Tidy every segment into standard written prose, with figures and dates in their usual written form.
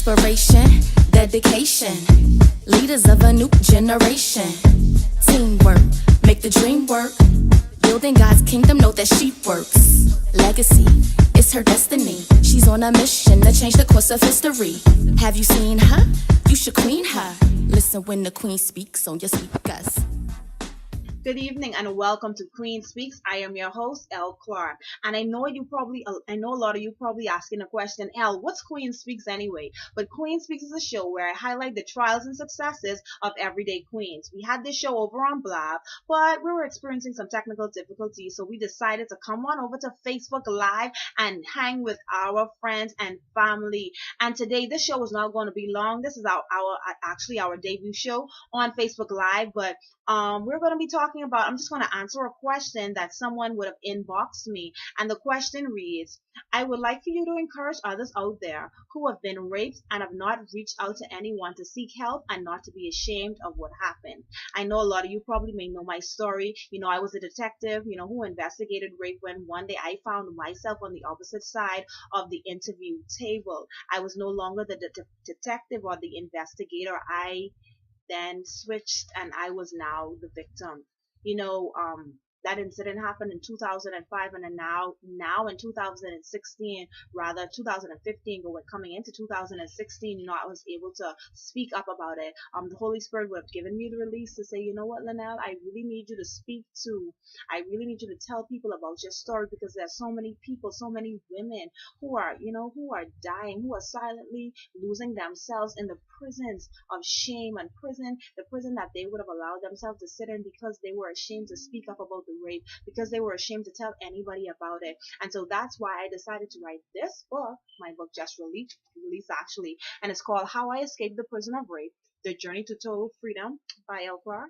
Inspiration, dedication, leaders of a new generation. Teamwork, make the dream work. Building God's kingdom, know that she works. Legacy, it's her destiny. She's on a mission to change the course of history. Have you seen her? You should queen her. Listen when the queen speaks on your speakers. Good evening and welcome to Queen Speaks. I am your host, Elle Clarke. And I know a lot of you probably asking a question, Elle, what's Queen Speaks anyway? But Queen Speaks is a show where I highlight the trials and successes of everyday queens. We had this show over on Blab, but we were experiencing some technical difficulties, so we decided to come on over to Facebook Live and hang with our friends and family. And today, this show is not going to be long. This is our debut show on Facebook Live, but we're going to be talking about, I'm just going to answer a question that someone would have inboxed me. And the question reads, I would like for you to encourage others out there who have been raped and have not reached out to anyone to seek help and not to be ashamed of what happened. I know a lot of you probably may know my story. You know, I was a detective, who investigated rape when one day I found myself on the opposite side of the interview table. I was no longer the detective or the investigator. I then switched and I was now the victim. That incident happened in 2005 and then now in 2016, rather 2015, but coming into 2016, I was able to speak up about it. The Holy Spirit would have given me the release to say, you know what, Linnell, I really need you to tell people about your story, because there's so many people, so many women who are dying, who are silently losing themselves in the prisons of shame and the prison that they would have allowed themselves to sit in because they were ashamed to speak up about the rape, because they were ashamed to tell anybody about it. And so that's why I decided to write this book. My book just released actually, and it's called How I Escaped the Prison of Rape: The Journey to Total Freedom by Elle Clarke.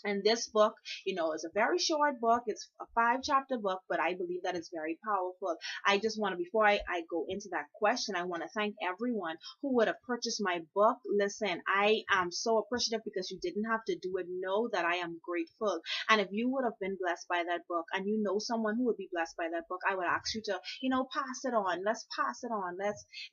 And this book, is a very short book. It's a 5-chapter book, but I believe that it's very powerful. I just want to, before I go into that question, I want to thank everyone who would have purchased my book. Listen, I am so appreciative because you didn't have to do it. Know that I am grateful. And if you would have been blessed by that book, and you know someone who would be blessed by that book, I would ask you to, pass it on. Let's pass it on.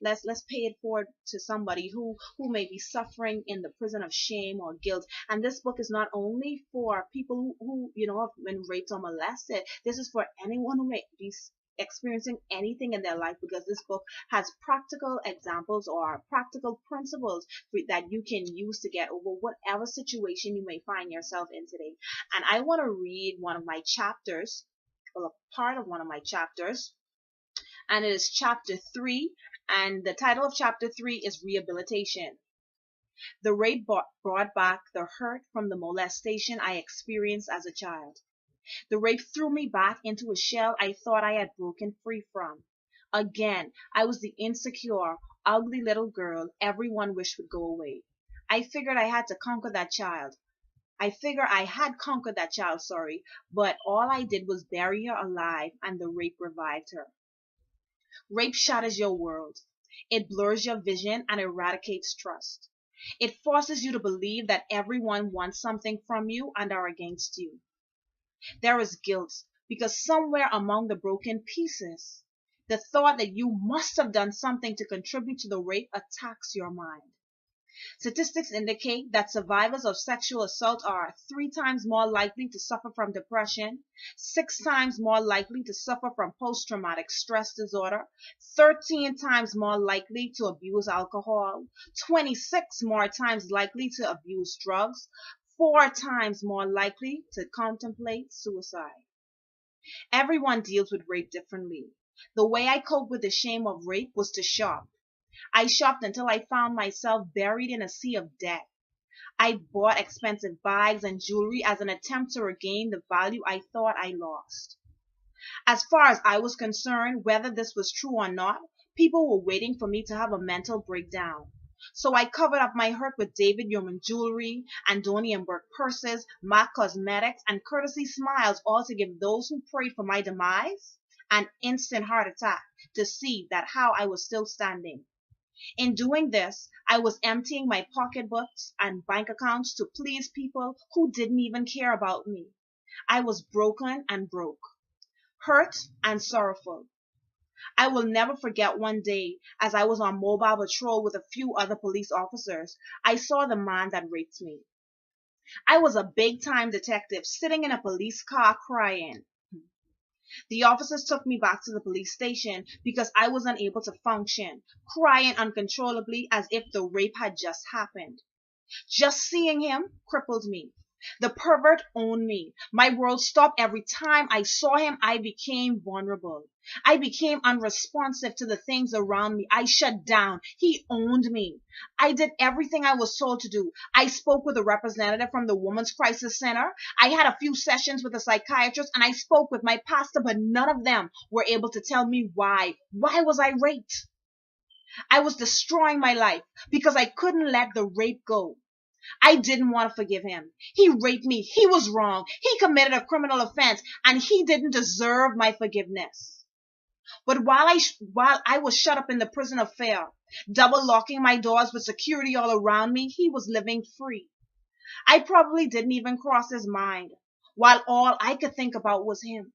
Let's pay it forward to somebody who may be suffering in the prison of shame or guilt. And this book is not only for people who have been raped or molested. This is for anyone who may be experiencing anything in their life, because this book has practical examples or practical principles that you can use to get over whatever situation you may find yourself in today. And I want to read one of my chapters, well, a part of one of my chapters, and it is chapter 3, and the title of chapter 3 is Rehabilitation. The rape brought back the hurt from the molestation I experienced as a child. The rape threw me back into a shell I thought I had broken free from. Again, I was the insecure, ugly little girl everyone wished would go away. I figured I had conquered that child, but all I did was bury her alive, and the rape revived her. Rape shatters your world. It blurs your vision and eradicates trust. It forces you to believe that everyone wants something from you and are against you. There is guilt, because somewhere among the broken pieces, the thought that you must have done something to contribute to the rape attacks your mind. Statistics indicate that survivors of sexual assault are 3 times more likely to suffer from depression, 6 times more likely to suffer from post-traumatic stress disorder, 13 times more likely to abuse alcohol, 26 more times likely to abuse drugs, 4 times more likely to contemplate suicide. Everyone deals with rape differently. The way I coped with the shame of rape was to shop. I shopped until I found myself buried in a sea of debt. I bought expensive bags and jewelry as an attempt to regain the value I thought I lost. As far as I was concerned, whether this was true or not, people were waiting for me to have a mental breakdown. So I covered up my hurt with David Yurman jewelry, Andoni and Burke purses, MAC cosmetics, and courtesy smiles, all to give those who prayed for my demise an instant heart attack to see that how I was still standing. In doing this, I was emptying my pocketbooks and bank accounts to please people who didn't even care about me. I was broken and broke, hurt and sorrowful. I will never forget one day as I was on mobile patrol with a few other police officers, I saw the man that raped me. I was a big time detective sitting in a police car crying. The officers took me back to the police station because I was unable to function, crying uncontrollably as if the rape had just happened. Just seeing him crippled me. The pervert owned me. My world stopped every time I saw him. I became vulnerable. I became unresponsive to the things around me. I shut down. He owned me. I did everything I was told to do. I spoke with a representative from the Women's Crisis Center. I had a few sessions with a psychiatrist, and I spoke with my pastor, but none of them were able to tell me why. Why was I raped? I was destroying my life because I couldn't let the rape go. I didn't want to forgive him. He raped me. He was wrong. He committed a criminal offense, and he didn't deserve my forgiveness. But while I was shut up in the prison of fear, double locking my doors with security all around me, he was living free. I probably didn't even cross his mind, while all I could think about was him.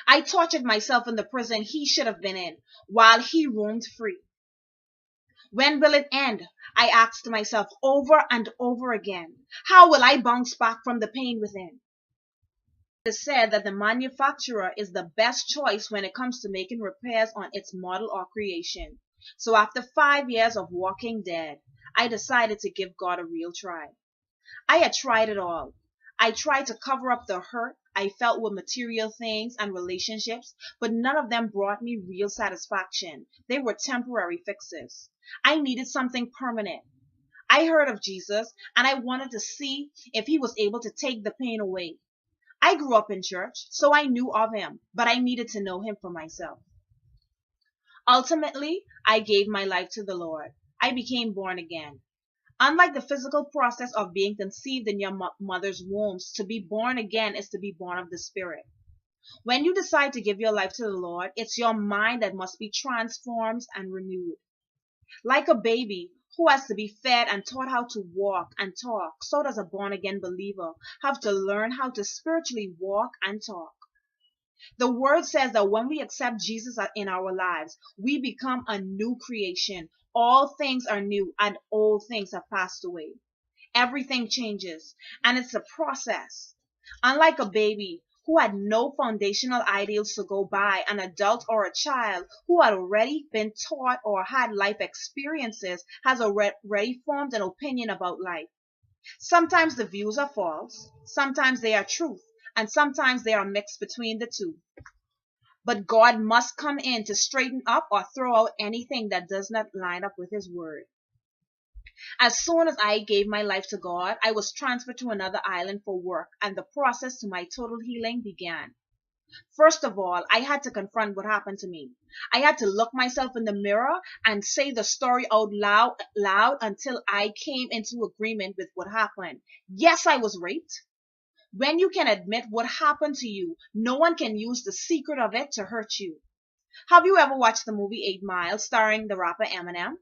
I tortured myself in the prison he should have been in, while he roamed free. When will it end? I asked myself over and over again. How will I bounce back from the pain within? It is said that the manufacturer is the best choice when it comes to making repairs on its model or creation. So after 5 years of walking dead, I decided to give God a real try. I had tried it all. I tried to cover up the hurt I felt with material things and relationships, but none of them brought me real satisfaction. They were temporary fixes. I needed something permanent. I heard of Jesus, and I wanted to see if he was able to take the pain away. I grew up in church, so I knew of him, but I needed to know him for myself. Ultimately, I gave my life to the Lord. I became born again. Unlike the physical process of being conceived in your mother's womb, to be born again is to be born of the Spirit. When you decide to give your life to the Lord, it's your mind that must be transformed and renewed. Like a baby who has to be fed and taught how to walk and talk, so does a born-again believer have to learn how to spiritually walk and talk. The word says that when we accept Jesus in our lives, we become a new creation. All things are new and old things have passed away. Everything changes, and it's a process. Unlike a baby who had no foundational ideals to go by, an adult or a child who had already been taught or had life experiences has already formed an opinion about life. Sometimes the views are false, sometimes they are truth, and sometimes they are mixed between the two. But God must come in to straighten up or throw out anything that does not line up with his word. As soon as I gave my life to God, I was transferred to another island for work, and the process to my total healing began. First of all, I had to confront what happened to me. I had to look myself in the mirror and say the story out loud until I came into agreement with what happened. Yes, I was raped. When you can admit what happened to you, no one can use the secret of it to hurt you. Have you ever watched the movie 8 Mile starring the rapper Eminem?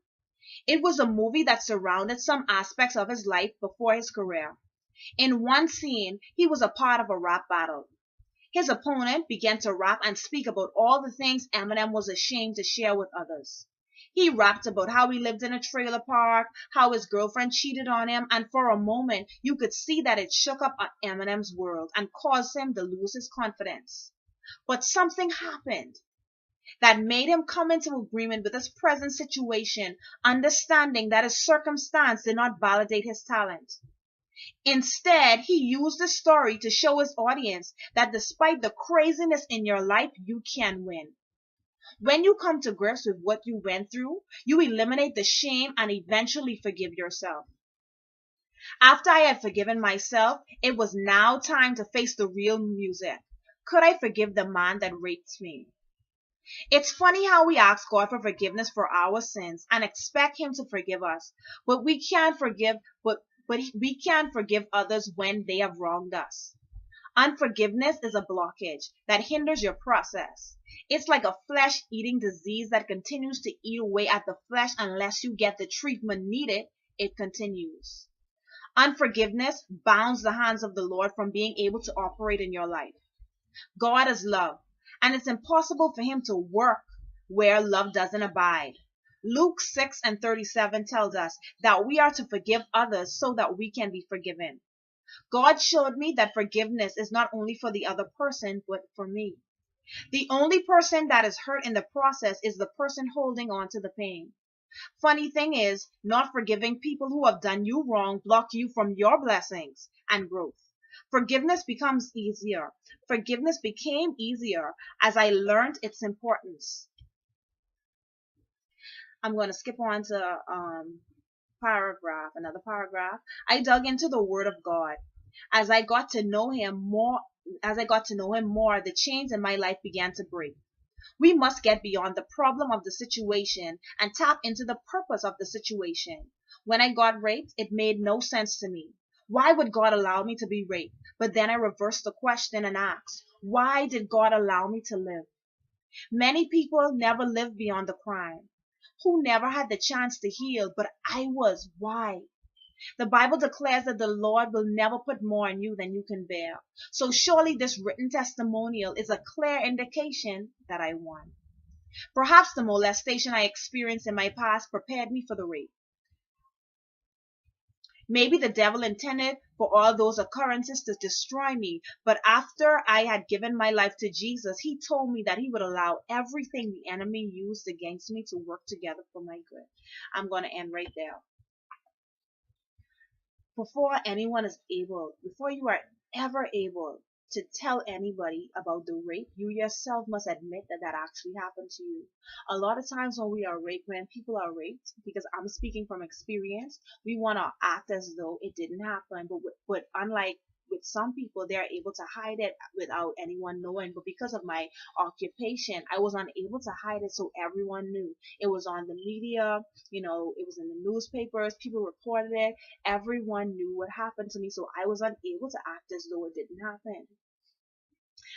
It was a movie that surrounded some aspects of his life before his career. In one scene, he was a part of a rap battle. His opponent began to rap and speak about all the things Eminem was ashamed to share with others. He rapped about how he lived in a trailer park, how his girlfriend cheated on him, and for a moment, you could see that it shook up Eminem's world and caused him to lose his confidence. But something happened that made him come into agreement with his present situation, understanding that his circumstance did not validate his talent. Instead, he used the story to show his audience that despite the craziness in your life, you can win. When you come to grips with what you went through, you eliminate the shame and eventually forgive yourself. After I had forgiven myself, it was now time to face the real music. Could I forgive the man that raped me? It's funny how we ask God for forgiveness for our sins and expect him to forgive us, but we can't forgive others when they have wronged us. Unforgiveness is a blockage that hinders your process. It's like a flesh-eating disease that continues to eat away at the flesh unless you get the treatment needed, it continues. Unforgiveness bounds the hands of the Lord from being able to operate in your life. God is love, And it's impossible for him to work where love doesn't abide. Luke 6:37 tells us that we are to forgive others so that we can be forgiven. God showed me that forgiveness is not only for the other person, but for me. The only person that is hurt in the process is the person holding on to the pain. Funny thing is, not forgiving people who have done you wrong block you from your blessings and growth. Forgiveness becomes easier. Forgiveness became easier as I learned its importance. I'm going to skip on to another paragraph. I dug into the Word of God. As I got to know Him more, the chains in my life began to break. We must get beyond the problem of the situation and tap into the purpose of the situation. When I got raped, it made no sense to me. Why would God allow me to be raped? But then I reversed the question and asked, why did God allow me to live? Many people never lived beyond the crime, who never had the chance to heal, but I was. Why? The Bible declares that the Lord will never put more on you than you can bear. So surely this written testimonial is a clear indication that I won. Perhaps the molestation I experienced in my past prepared me for the rape. Maybe the devil intended for all those occurrences to destroy me, but after I had given my life to Jesus, he told me that he would allow everything the enemy used against me to work together for my good. I'm going to end right there. Before you are ever able to tell anybody about the rape, you yourself must admit that that actually happened to you. A lot of times when people are raped, because I'm speaking from experience, we want to act as though it didn't happen. But unlike with some people, they are able to hide it without anyone knowing. But because of my occupation, I was unable to hide it, so everyone knew. It was on the media, it was in the newspapers, people reported it, everyone knew what happened to me, so I was unable to act as though it didn't happen.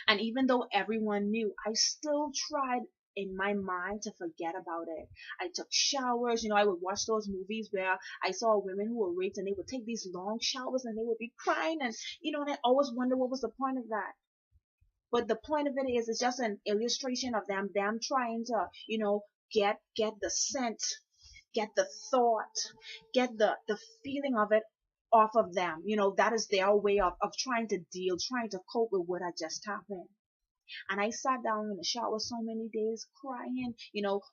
And even though everyone knew, I still tried in my mind to forget about it. I took showers, I would watch those movies where I saw women who were raped and they would take these long showers and they would be crying, and I always wonder what was the point of that. But the point of it is, it's just an illustration of them trying to, get the scent, get the thought, get the feeling of it off of them. That is their way of trying to cope with what had just happened. And I sat down in the shower so many days crying.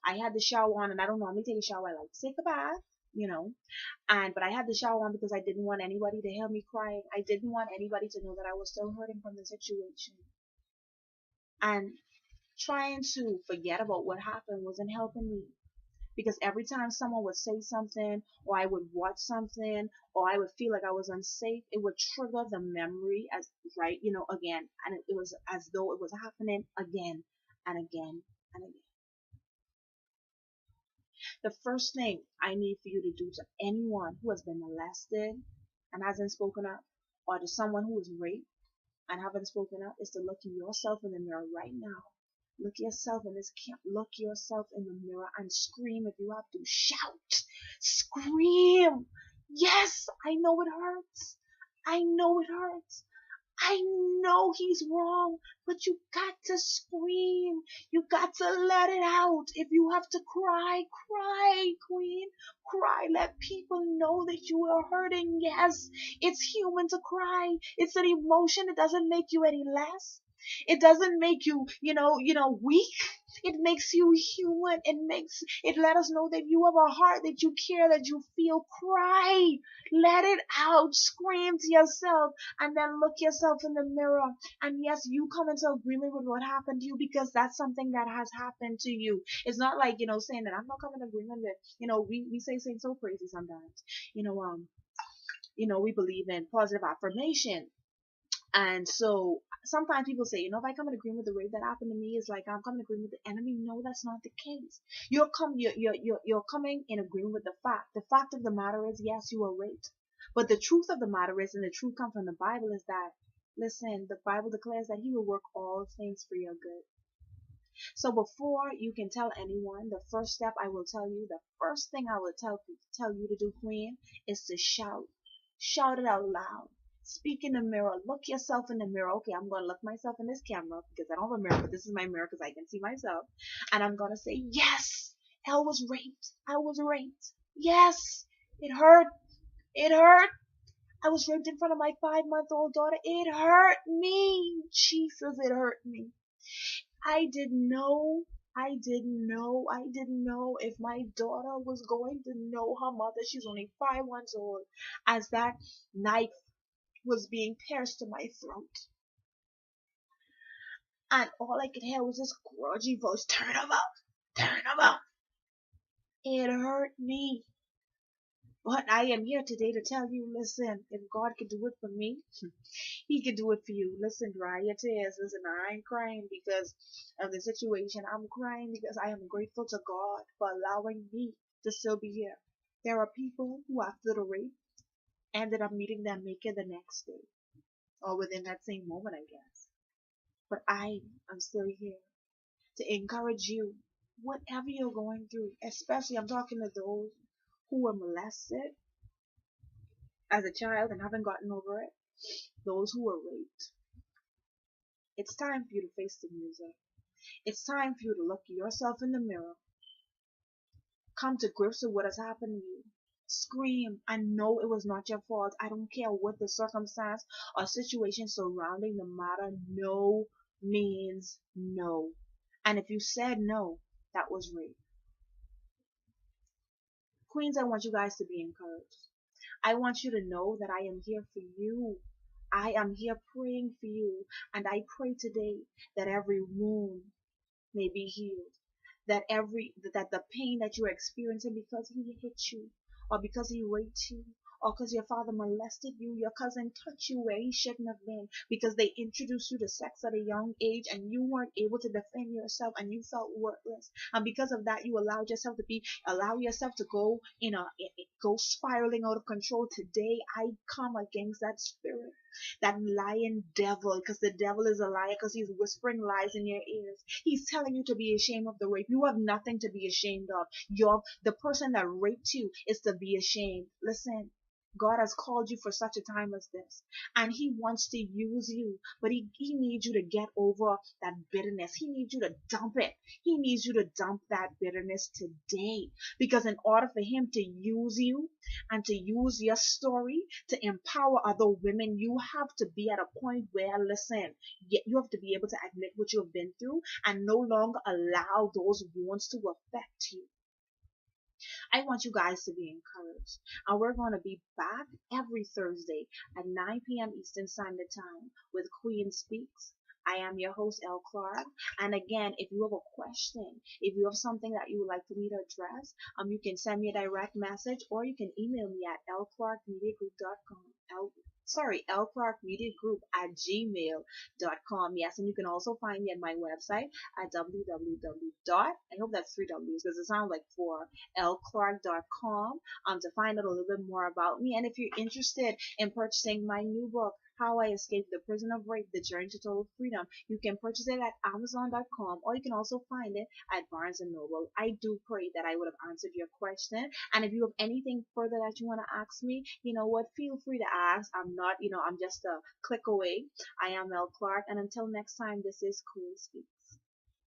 I had the shower on, and I don't normally take a shower. I like to take a bath, but I had the shower on because I didn't want anybody to hear me crying. I didn't want anybody to know that I was still hurting from the situation. And trying to forget about what happened wasn't helping me. Because every time someone would say something, or I would watch something, or I would feel like I was unsafe, it would trigger the memory again. And it was as though it was happening again and again and again. The first thing I need for you to do to anyone who has been molested and hasn't spoken up, or to someone who was raped and haven't spoken up, is to look yourself in the mirror right now. Look yourself in this camp. Look yourself in the mirror and scream if you have to. Shout. Scream. Yes, I know it hurts. I know it hurts. I know he's wrong, but you got to scream. You got to let it out. If you have to cry, cry, queen. Cry. Let people know that you are hurting. Yes, it's human to cry. It's an emotion. It doesn't make you any less. It doesn't make you, weak. It makes you human. It let us know that you have a heart, that you care, that you feel. Cry. Let it out. Scream to yourself, and then look yourself in the mirror. And yes, you come into agreement with what happened to you, because that's something that has happened to you. It's not like, saying that I'm not coming to agreement with, we say things so crazy sometimes. We believe in positive affirmation. And so sometimes people say, if I come in agreement with the rape that happened to me, it's like I'm coming in agreement with the enemy. No, that's not the case. You're coming in agreement with the fact. The fact of the matter is, yes, you were raped. But the truth of the matter is, and the truth comes from the Bible, is that, listen, the Bible declares that he will work all things for your good. So before you can tell anyone, the first step I will tell you, the first thing I will tell you to do, queen, is to shout. Shout it out loud. Speak in the mirror. Look yourself in the mirror. Okay, I'm going to look myself in this camera because I don't have a mirror, but this is my mirror because I can see myself. And I'm going to say, yes, Elle was raped. I was raped. Yes, it hurt. It hurt. I was raped in front of my 5-month-old daughter. It hurt me. Jesus, it hurt me. I didn't know. I didn't know if my daughter was going to know her mother. She's only 5 months old. As that knife was being pierced to my throat. And all I could hear was this grudgy voice, turn him up, turn him up. It hurt me. But I am here today to tell you, listen, if God could do it for me, He could do it for you. Listen, dry your tears. Listen, I ain't crying because of the situation. I'm crying because I am grateful to God for allowing me to still be here. There are people who, after the rape, ended up meeting their maker the next day, or within that same moment, I guess. But I am still here to encourage you, whatever you're going through, especially I'm talking to those who were molested as a child and haven't gotten over it, those who were raped. It's time for you to face the music. It's time for you to look yourself in the mirror. Come to grips with what has happened to you. Scream and know it was not your fault. I don't care what the circumstance or situation surrounding the matter. No means no. And if you said no, that was rape. Queens, I want you guys to be encouraged. I want you to know that I am here for you. I am here praying for you. And I pray today that every wound may be healed. That the pain that you're experiencing because he hit you, or because he raped you, or because your father molested you, your cousin touched you where he shouldn't have been, because they introduced you to sex at a young age and you weren't able to defend yourself and you felt worthless. And because of that, you allow yourself to go spiraling out of control. Today, I come against that spirit, that lying devil, because the devil is a liar, because he's whispering lies in your ears. He's telling you to be ashamed of the rape. You have nothing to be ashamed of. The person that raped you is to be ashamed. Listen, God has called you for such a time as this, and he wants to use you, but he needs you to get over that bitterness. He needs you to dump it. He needs you to dump that bitterness today, because in order for him to use you and to use your story to empower other women, you have to be at a point where, listen, you have to be able to admit what you have been through and no longer allow those wounds to affect you. I want you guys to be encouraged. And we're going to be back every Thursday at 9 p.m. Eastern Standard Time with Queen Speaks. I am your host, Elle Clarke. And again, if you have a question, if you have something that you would like for me to address, you can send me a direct message or you can email me at ellclarkmediagroup.com. ellclarkmediagroup@gmail.com. Yes, and you can also find me at my website at www. I hope that's 3 W's because it sounds like 4. ellclarke.com to find out a little bit more about me. And if you're interested in purchasing my new book, How I Escaped the Prison of Rape, The Journey to Total Freedom, you can purchase it at Amazon.com or you can also find it at Barnes& Noble. I do pray that I would have answered your question. And if you have anything further that you want to ask me, you know what, feel free to ask. I'm just a click away. I am Elle Clarke. And until next time, this is Queen Speaks.